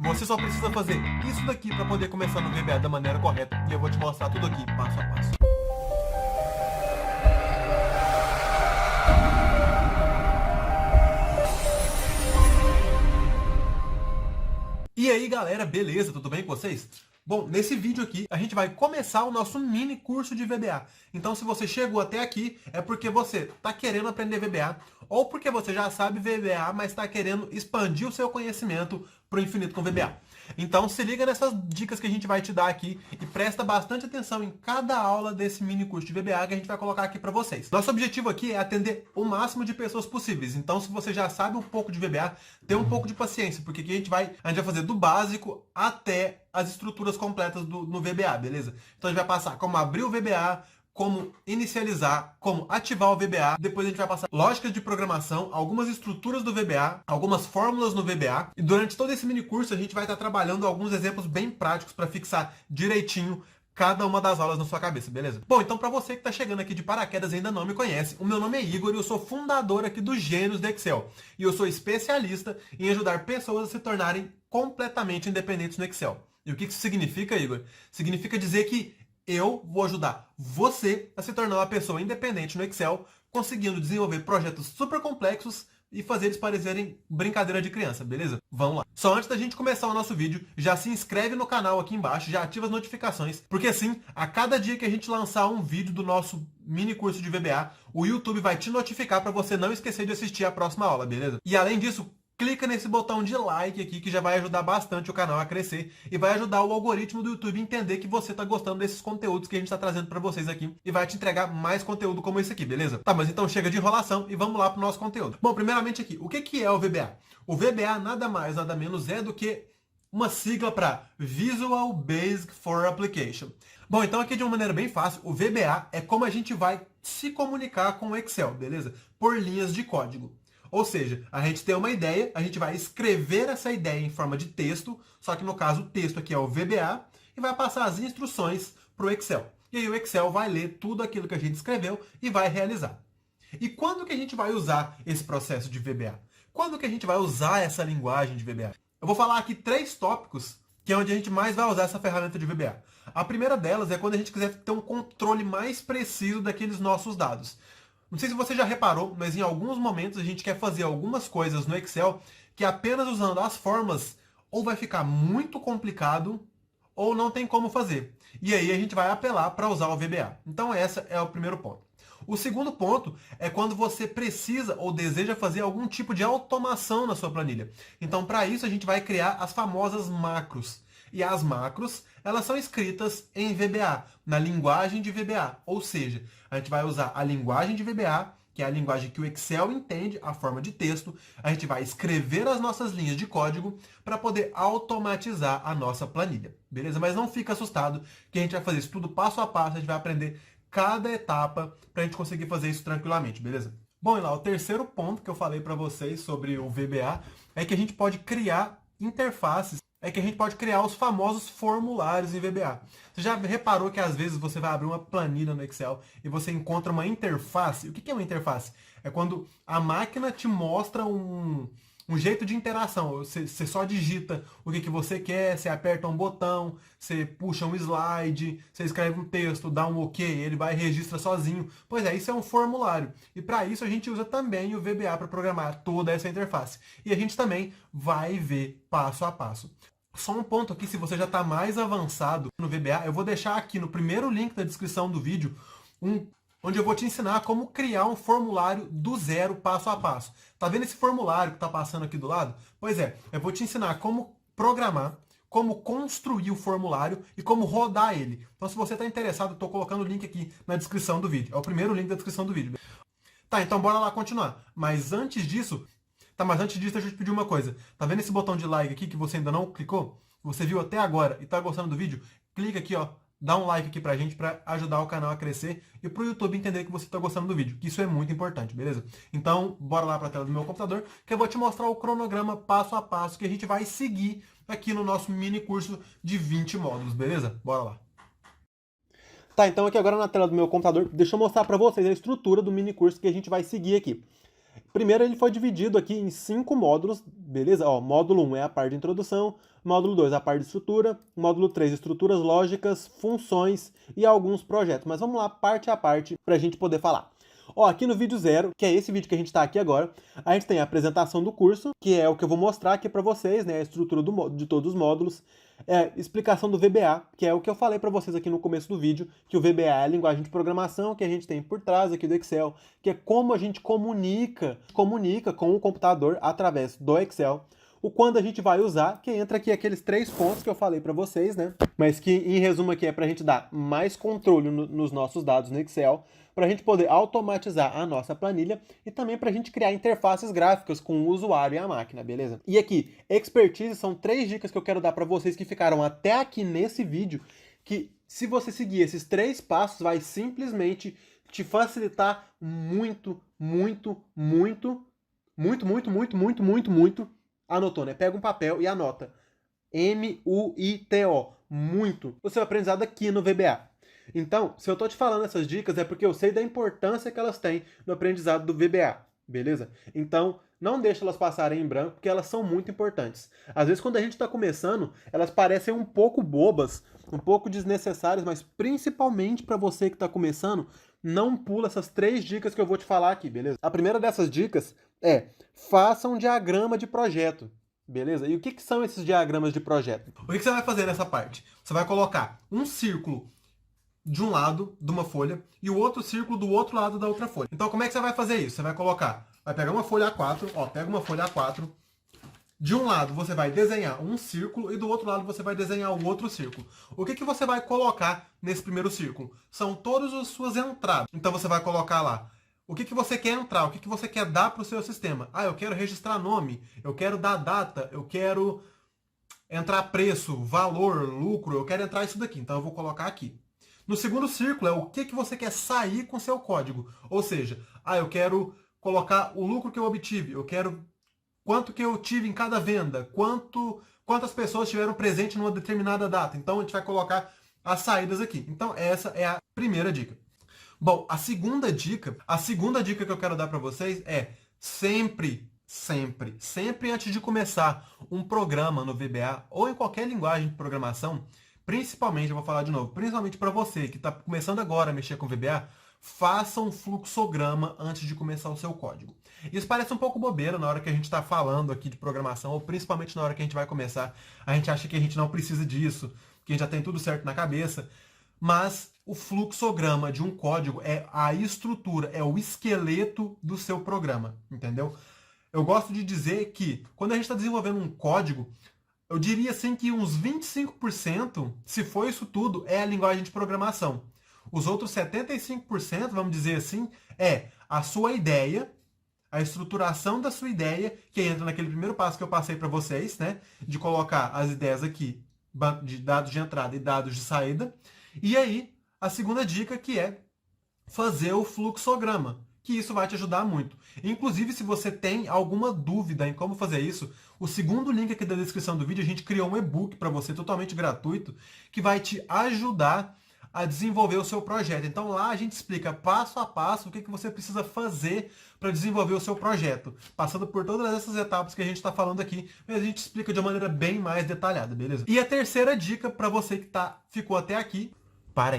Você só precisa fazer isso daqui para poder começar no VBA da maneira correta e eu vou te mostrar tudo aqui, passo a passo. E aí galera, beleza? Tudo bem com vocês? Bom, nesse vídeo aqui a gente vai começar o nosso mini curso de VBA. Então se você chegou até aqui é porque você está querendo aprender VBA ou porque você já sabe VBA, mas está querendo expandir o seu conhecimento para o infinito com VBA. Então se liga nessas dicas que a gente vai te dar aqui e presta bastante atenção em cada aula desse mini curso de VBA que a gente vai colocar aqui para vocês. Nosso objetivo aqui é atender o máximo de pessoas possíveis. Então se você já sabe um pouco de VBA, tenha um pouco de paciência, porque aqui a gente vai fazer do básico até as estruturas completas no VBA, beleza? Então a gente vai passar como abrir o VBA, como inicializar, como ativar o VBA. Depois a gente vai passar lógicas de programação, algumas estruturas do VBA, algumas fórmulas no VBA. E durante todo esse mini curso a gente vai estar trabalhando alguns exemplos bem práticos para fixar direitinho cada uma das aulas na sua cabeça, beleza? Bom, então para você que está chegando aqui de paraquedas e ainda não me conhece, o meu nome é Igor e eu sou fundador aqui do Gênios do Excel. E eu sou especialista em ajudar pessoas a se tornarem completamente independentes no Excel. E o que isso significa, Igor? Significa dizer que eu vou ajudar você a se tornar uma pessoa independente no Excel, conseguindo desenvolver projetos super complexos e fazer eles parecerem brincadeira de criança, beleza? Vamos lá. Só antes da gente começar o nosso vídeo, já se inscreve no canal aqui embaixo, já ativa as notificações, porque assim, a cada dia que a gente lançar um vídeo do nosso mini curso de VBA, o YouTube vai te notificar para você não esquecer de assistir a próxima aula, beleza? E além disso, clica nesse botão de like aqui que já vai ajudar bastante o canal a crescer e vai ajudar o algoritmo do YouTube a entender que você está gostando desses conteúdos que a gente está trazendo para vocês aqui e vai te entregar mais conteúdo como esse aqui, beleza? Tá, mas então chega de enrolação e vamos lá para o nosso conteúdo. Bom, primeiramente aqui, o que é o VBA? O VBA nada mais, nada menos é do que uma sigla para Visual Basic for Application. Bom, então aqui de uma maneira bem fácil, o VBA é como a gente vai se comunicar com o Excel, beleza? Por linhas de código. Ou seja, a gente tem uma ideia, a gente vai escrever essa ideia em forma de texto, só que no caso o texto aqui é o VBA, e vai passar as instruções para o Excel. E aí o Excel vai ler tudo aquilo que a gente escreveu e vai realizar. E quando que a gente vai usar esse processo de VBA? Quando que a gente vai usar essa linguagem de VBA? Eu vou falar aqui 3 tópicos que é onde a gente mais vai usar essa ferramenta de VBA. A primeira delas é quando a gente quiser ter um controle mais preciso daqueles nossos dados. Não sei se você já reparou, mas em alguns momentos a gente quer fazer algumas coisas no Excel que apenas usando as formas ou vai ficar muito complicado ou não tem como fazer. E aí a gente vai apelar para usar o VBA. Então esse é o primeiro ponto. O segundo ponto é quando você precisa ou deseja fazer algum tipo de automação na sua planilha. Então para isso a gente vai criar as famosas macros. E as macros, elas são escritas em VBA, na linguagem de VBA. Ou seja, a gente vai usar a linguagem de VBA, que é a linguagem que o Excel entende, a forma de texto. A gente vai escrever as nossas linhas de código para poder automatizar a nossa planilha. Beleza? Mas não fica assustado, que a gente vai fazer isso tudo passo a passo, a gente vai aprender cada etapa para a gente conseguir fazer isso tranquilamente, beleza? Bom, e lá, o terceiro ponto que eu falei para vocês sobre o VBA é que a gente pode criar interfaces, é que a gente pode criar os famosos formulários em VBA. Você já reparou que às vezes você vai abrir uma planilha no Excel e você encontra uma interface? O que é uma interface? É quando a máquina te mostra um jeito de interação. Você só digita o que você quer, você aperta um botão, você puxa um slide, você escreve um texto, dá um OK, ele vai e registra sozinho. Pois é, isso é um formulário. E para isso a gente usa também o VBA para programar toda essa interface. E a gente também vai ver passo a passo. Só um ponto aqui, se você já está mais avançado no VBA, eu vou deixar aqui no primeiro link da descrição do vídeo onde eu vou te ensinar como criar um formulário do zero, passo a passo. Tá vendo esse formulário que está passando aqui do lado? Pois é, eu vou te ensinar como programar, como construir o formulário e como rodar ele. Então se você está interessado, eu estou colocando o link aqui na descrição do vídeo. É o primeiro link da descrição do vídeo. Tá, então bora lá continuar. Mas antes disso, deixa eu te pedir uma coisa. Tá vendo esse botão de like aqui que você ainda não clicou? Você viu até agora e tá gostando do vídeo? Clica aqui, ó. Dá um like aqui pra gente pra ajudar o canal a crescer e pro YouTube entender que você tá gostando do vídeo. Que isso é muito importante, beleza? Então, bora lá pra tela do meu computador que eu vou te mostrar o cronograma passo a passo que a gente vai seguir aqui no nosso mini curso de 20 módulos, beleza? Bora lá. Tá, então aqui agora na tela do meu computador, deixa eu mostrar pra vocês a estrutura do mini curso que a gente vai seguir aqui. Primeiro ele foi dividido aqui em 5 módulos, beleza? Ó, módulo 1 é a parte de introdução, módulo 2 a parte de estrutura, módulo 3 estruturas lógicas, funções e alguns projetos. Mas vamos lá, parte a parte, para a gente poder falar. Ó, aqui no vídeo 0, que é esse vídeo que a gente está aqui agora, a gente tem a apresentação do curso, que é o que eu vou mostrar aqui para vocês, né? A estrutura de todos os módulos. Explicação do VBA, que é o que eu falei para vocês aqui no começo do vídeo, que o VBA é a linguagem de programação que a gente tem por trás aqui do Excel, que é como a gente comunica com o computador através do Excel. O quando a gente vai usar, que entra aqui aqueles 3 pontos que eu falei para vocês, né? Mas que, em resumo aqui, é para a gente dar mais controle nos nossos dados no Excel, para a gente poder automatizar a nossa planilha e também para a gente criar interfaces gráficas com o usuário e a máquina, beleza? E aqui, expertise, são 3 dicas que eu quero dar para vocês que ficaram até aqui nesse vídeo, que se você seguir esses 3 passos, vai simplesmente te facilitar muito. Anotou, né? Pega um papel e anota. M-U-I-T-O. Muito. O seu aprendizado aqui no VBA. Então, se eu tô te falando essas dicas, é porque eu sei da importância que elas têm no aprendizado do VBA. Beleza? Então, não deixa elas passarem em branco, porque elas são muito importantes. Às vezes, quando a gente está começando, elas parecem um pouco bobas, um pouco desnecessárias, mas principalmente para você que está começando, não pula essas 3 dicas que eu vou te falar aqui, beleza? A primeira dessas dicas é: faça um diagrama de projeto, beleza? E o que são esses diagramas de projeto? O que você vai fazer nessa parte? Você vai colocar um círculo de um lado de uma folha e o outro círculo do outro lado da outra folha. Então, como é que você vai fazer isso? Você vai pegar uma folha A4, ó, pega uma folha A4, de um lado você vai desenhar um círculo e do outro lado você vai desenhar um outro círculo. O que você vai colocar nesse primeiro círculo? São todas as suas entradas. Então você vai colocar lá o que você quer entrar, o que você quer dar para o seu sistema. Ah, eu quero registrar nome, eu quero dar data, eu quero entrar preço, valor, lucro, eu quero entrar isso daqui. Então eu vou colocar aqui. No segundo círculo é o que você quer sair com seu código. Ou seja, eu quero colocar o lucro que eu obtive, eu quero quanto que eu tive em cada venda, quantas pessoas tiveram presente numa determinada data. Então a gente vai colocar as saídas aqui. Então essa é a primeira dica. Bom, a segunda dica que eu quero dar para vocês é sempre antes de começar um programa no VBA ou em qualquer linguagem de programação, principalmente, eu vou falar de novo, principalmente para você que está começando agora a mexer com VBA, faça um fluxograma antes de começar o seu código. Isso parece um pouco bobeira na hora que a gente está falando aqui de programação, ou principalmente na hora que a gente vai começar. A gente acha que a gente não precisa disso, que a gente já tem tudo certo na cabeça. Mas o fluxograma de um código é a estrutura, é o esqueleto do seu programa, entendeu? Eu gosto de dizer que quando a gente está desenvolvendo um código, eu diria assim que uns 25%, se for isso tudo, é a linguagem de programação. Os outros 75%, vamos dizer assim, é a sua ideia, a estruturação da sua ideia, que entra naquele primeiro passo que eu passei para vocês, né? De colocar as ideias aqui, de dados de entrada e dados de saída. E aí, a segunda dica que é fazer o fluxograma, que isso vai te ajudar muito. Inclusive, se você tem alguma dúvida em como fazer isso, o segundo link aqui da descrição do vídeo, a gente criou um e-book para você totalmente gratuito, que vai te ajudar a desenvolver o seu projeto. Então lá a gente explica passo a passo o que você precisa fazer para desenvolver o seu projeto, passando por todas essas etapas que a gente está falando aqui, mas a gente explica de uma maneira bem mais detalhada, beleza? E a terceira dica para você que ficou até aqui, para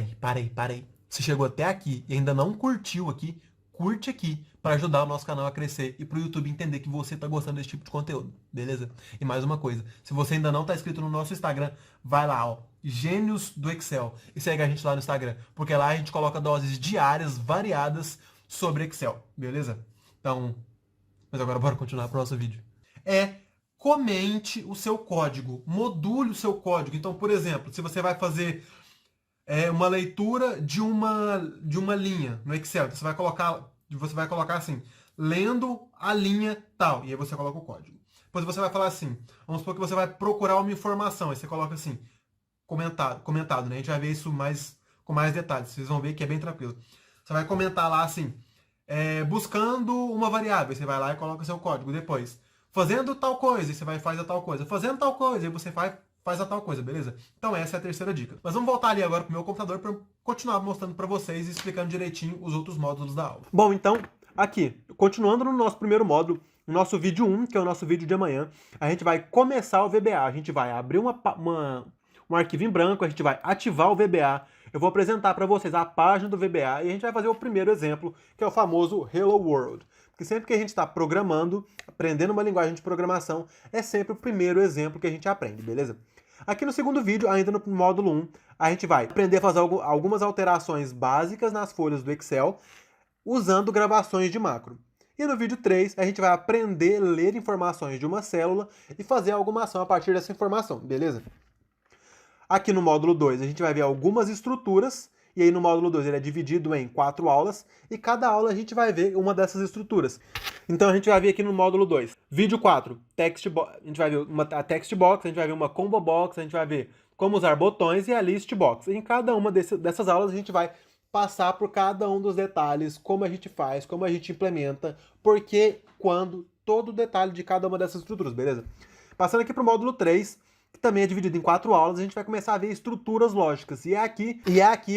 aí. Se chegou até aqui e ainda não curtiu aqui, curte aqui para ajudar o nosso canal a crescer e para o YouTube entender que você está gostando desse tipo de conteúdo, beleza? E mais uma coisa, se você ainda não está inscrito no nosso Instagram, vai lá, ó, Gênios do Excel, e segue a gente lá no Instagram, porque lá a gente coloca doses diárias variadas sobre Excel, beleza? Então, mas agora bora continuar para o nosso vídeo. Comente o seu código, module o seu código. Então, por exemplo, se você vai fazer uma leitura de uma linha no Excel, então você vai colocar assim, lendo a linha tal, e aí você coloca o código. Depois você vai falar assim, vamos supor que você vai procurar uma informação, aí você coloca assim, comentado, né? A gente vai ver isso com mais detalhes, vocês vão ver que é bem tranquilo. Você vai comentar lá assim, buscando uma variável, você vai lá e coloca o seu código. Depois, fazendo tal coisa, e você vai fazer a tal coisa. Fazendo tal coisa, e você faz a tal coisa, beleza? Então essa é a terceira dica. Mas vamos voltar ali agora pro meu computador para continuar mostrando para vocês e explicando direitinho os outros módulos da aula. Bom, então, Aqui, continuando no nosso primeiro módulo, no nosso vídeo 1, que é o nosso vídeo de amanhã, a gente vai começar o VBA. A gente vai abrir um arquivo em branco, a gente vai ativar o VBA. Eu vou apresentar para vocês a página do VBA e a gente vai fazer o primeiro exemplo, que é o famoso Hello World. Porque sempre que a gente está programando, aprendendo uma linguagem de programação, é sempre o primeiro exemplo que a gente aprende, beleza? Aqui no segundo vídeo, ainda no módulo 1, a gente vai aprender a fazer algumas alterações básicas nas folhas do Excel, usando gravações de macro. E no vídeo 3, a gente vai aprender a ler informações de uma célula e fazer alguma ação a partir dessa informação, beleza? Aqui no módulo 2, a gente vai ver algumas estruturas, e aí no módulo 2 ele é dividido em 4 aulas, e cada aula a gente vai ver uma dessas estruturas. Então a gente vai ver aqui no módulo 2. Vídeo 4, a gente vai ver a text box, a gente vai ver uma combo box, a gente vai ver como usar botões e a list box. E em cada uma dessas aulas a gente vai passar por cada um dos detalhes, como a gente faz, como a gente implementa, por que, quando, todo o detalhe de cada uma dessas estruturas, beleza? Passando aqui para o módulo 3, que também é dividido em 4 aulas, a gente vai começar a ver estruturas lógicas. E é aqui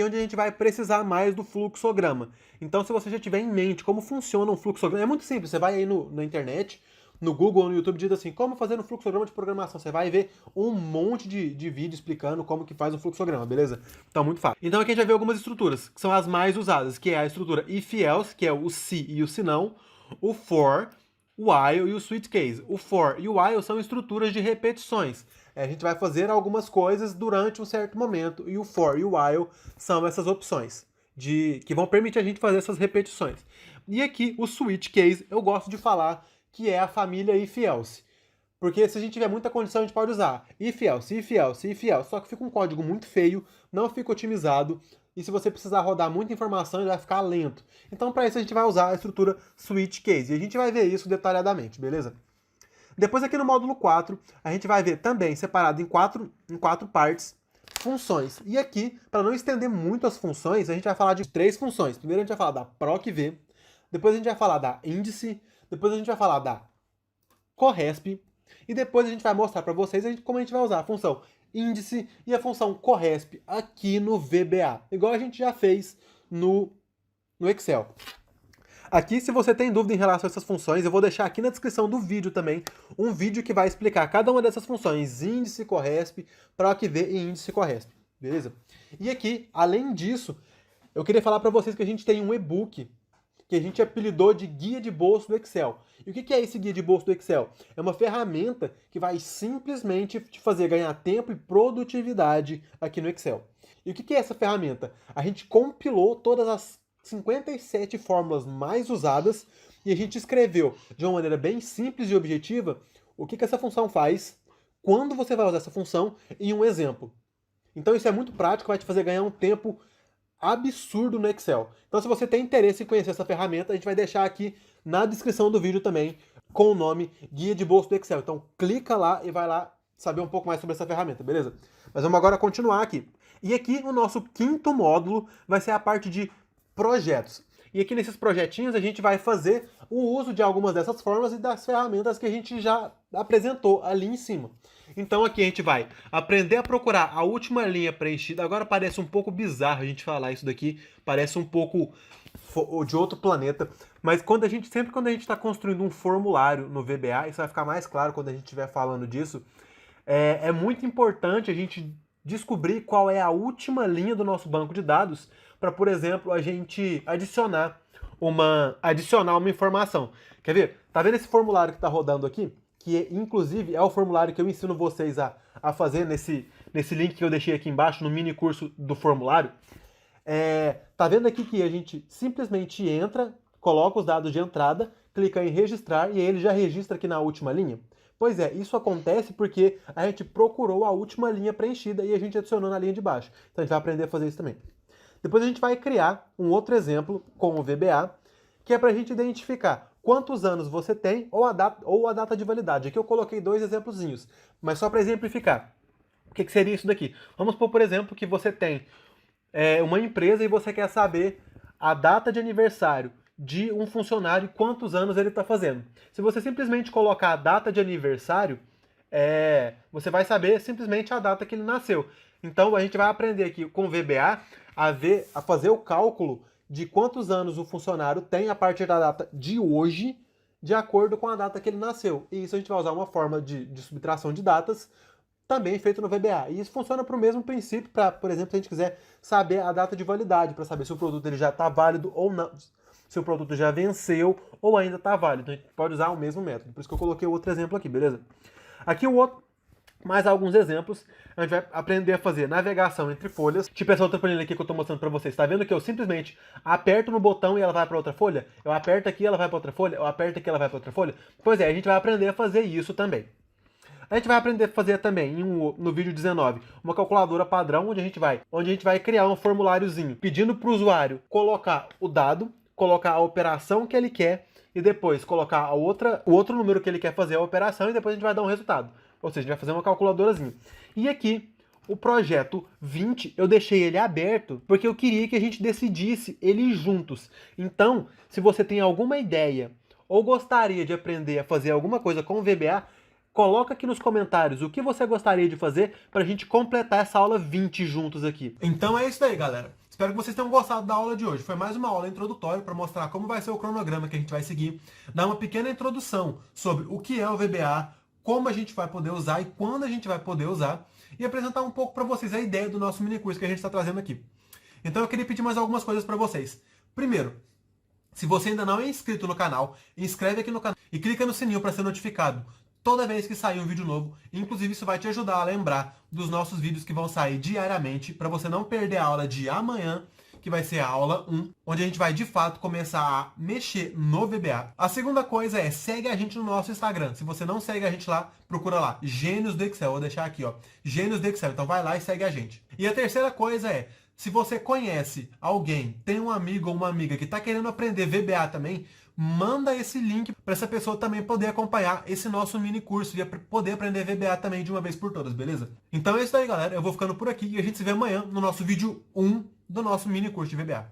onde a gente vai precisar mais do fluxograma. Então, se você já tiver em mente como funciona um fluxograma, é muito simples. Você vai aí na internet, no Google ou no YouTube, diz assim, como fazer um fluxograma de programação. Você vai ver um monte de vídeo explicando como que faz um fluxograma, beleza? Então, muito fácil. Então, aqui a gente vai ver algumas estruturas, que são as mais usadas, que é a estrutura if-else, que é o se e o se não, o for, o while e o switch case. O for e o while são estruturas de repetições. A gente vai fazer algumas coisas durante um certo momento, e o for e o while são essas opções que vão permitir a gente fazer essas repetições. E aqui, o switch case, eu gosto de falar que é a família if-else. Porque se a gente tiver muita condição, a gente pode usar if-else, if-else, if-else, só que fica um código muito feio, não fica otimizado, e se você precisar rodar muita informação, ele vai ficar lento. Então, para isso, a gente vai usar a estrutura switch case, e a gente vai ver isso detalhadamente, beleza? Depois aqui no módulo 4, a gente vai ver também, separado em quatro partes, funções. E aqui, para não estender muito as funções, a gente vai falar de 3 funções. Primeiro a gente vai falar da procv, depois a gente vai falar da índice, depois a gente vai falar da corresp, e depois a gente vai mostrar para vocês como a gente vai usar a função índice e a função corresp aqui no VBA, igual a gente já fez no Excel. Aqui, se você tem dúvida em relação a essas funções, eu vou deixar aqui na descrição do vídeo também um vídeo que vai explicar cada uma dessas funções, índice, corresp, procv e índice corresp, beleza? E aqui, além disso, eu queria falar para vocês que a gente tem um e-book que a gente apelidou de Guia de Bolso do Excel. E o que é esse Guia de Bolso do Excel? É uma ferramenta que vai simplesmente te fazer ganhar tempo e produtividade aqui no Excel. E o que é essa ferramenta? A gente compilou todas as 57 fórmulas mais usadas e a gente escreveu de uma maneira bem simples e objetiva o que essa função faz, quando você vai usar essa função e um exemplo. Então isso é muito prático, vai te fazer ganhar um tempo absurdo no Excel. Então se você tem interesse em conhecer essa ferramenta, a gente vai deixar aqui na descrição do vídeo também com o nome Guia de Bolso do Excel. Então clica lá e vai lá saber um pouco mais sobre essa ferramenta, beleza? Mas vamos agora continuar aqui. E aqui o nosso 5º módulo vai ser a parte de projetos. E aqui nesses projetinhos a gente vai fazer o uso de algumas dessas fórmulas e das ferramentas que a gente já apresentou ali em cima. Então aqui a gente vai aprender a procurar a última linha preenchida. Agora parece um pouco bizarro a gente falar isso daqui, parece um pouco de outro planeta, mas sempre quando a gente está construindo um formulário no VBA, isso vai ficar mais claro quando a gente estiver falando disso, é muito importante a gente descobrir qual é a última linha do nosso banco de dados para, por exemplo, a gente adicionar uma informação. Quer ver? Tá vendo esse formulário que está rodando aqui? Que inclusive é o formulário que eu ensino vocês a fazer nesse link que eu deixei aqui embaixo, no mini curso do formulário. Tá vendo aqui que a gente simplesmente entra, coloca os dados de entrada, clica em registrar e ele já registra aqui na última linha? Pois é, isso acontece porque a gente procurou a última linha preenchida e a gente adicionou na linha de baixo. Então a gente vai aprender a fazer isso também. Depois a gente vai criar um outro exemplo com o VBA, que é para a gente identificar quantos anos você tem ou a data de validade. Aqui eu coloquei 2 exemplozinhos, mas só para exemplificar. O que seria isso daqui? Vamos supor, por exemplo, que você tem uma empresa e você quer saber a data de aniversário de um funcionário e quantos anos ele está fazendo. Se você simplesmente colocar a data de aniversário, você vai saber simplesmente a data que ele nasceu. Então a gente vai aprender aqui com o VBA a fazer o cálculo de quantos anos o funcionário tem a partir da data de hoje, de acordo com a data que ele nasceu. E isso a gente vai usar uma forma de subtração de datas, também feito no VBA. E isso funciona para o mesmo princípio, para, por exemplo, se a gente quiser saber a data de validade, para saber se o produto ele já está válido ou não, se o produto já venceu ou ainda está válido. Então a gente pode usar o mesmo método. Por isso que eu coloquei outro exemplo aqui, beleza? Aqui o outro, mais alguns exemplos. A gente vai aprender a fazer navegação entre folhas. Tipo essa outra planilha aqui que eu estou mostrando para vocês. Está vendo que eu simplesmente aperto no botão e ela vai para outra folha? Eu aperto aqui e ela vai para outra folha? Eu aperto aqui e ela vai para outra folha? Pois é, a gente vai aprender a fazer isso também. A gente vai aprender a fazer também, no vídeo 19, uma calculadora padrão, onde a gente vai criar um formuláriozinho, pedindo para o usuário colocar o dado, colocar a operação que ele quer, e depois colocar o outro número que ele quer fazer a operação, e depois a gente vai dar um resultado. Ou seja, a gente vai fazer uma calculadorazinha. E aqui, o projeto 20, eu deixei ele aberto, porque eu queria que a gente decidisse ele juntos. Então, se você tem alguma ideia, ou gostaria de aprender a fazer alguma coisa com o VBA, coloca aqui nos comentários o que você gostaria de fazer para a gente completar essa aula 20 juntos aqui. Então é isso aí, galera. Espero que vocês tenham gostado da aula de hoje. Foi mais uma aula introdutória para mostrar como vai ser o cronograma que a gente vai seguir, dar uma pequena introdução sobre o que é o VBA, como a gente vai poder usar e quando a gente vai poder usar, e apresentar um pouco para vocês a ideia do nosso mini curso que a gente está trazendo aqui. Então eu queria pedir mais algumas coisas para vocês. Primeiro, se você ainda não é inscrito no canal, inscreve aqui no canal e clica no sininho para ser notificado toda vez que sair um vídeo novo. Inclusive, isso vai te ajudar a lembrar dos nossos vídeos que vão sair diariamente, para você não perder a aula de amanhã, que vai ser a aula 1, onde a gente vai, de fato, começar a mexer no VBA. A segunda coisa é, segue a gente no nosso Instagram. Se você não segue a gente lá, procura lá, Gênios do Excel. Vou deixar aqui, ó, Gênios do Excel. Então vai lá e segue a gente. E a terceira coisa é, se você conhece alguém, tem um amigo ou uma amiga que está querendo aprender VBA também, manda esse link para essa pessoa também poder acompanhar esse nosso mini curso e poder aprender VBA também de uma vez por todas, beleza? Então é isso aí, galera. Eu vou ficando por aqui e a gente se vê amanhã no nosso vídeo 1 do nosso mini curso de VBA.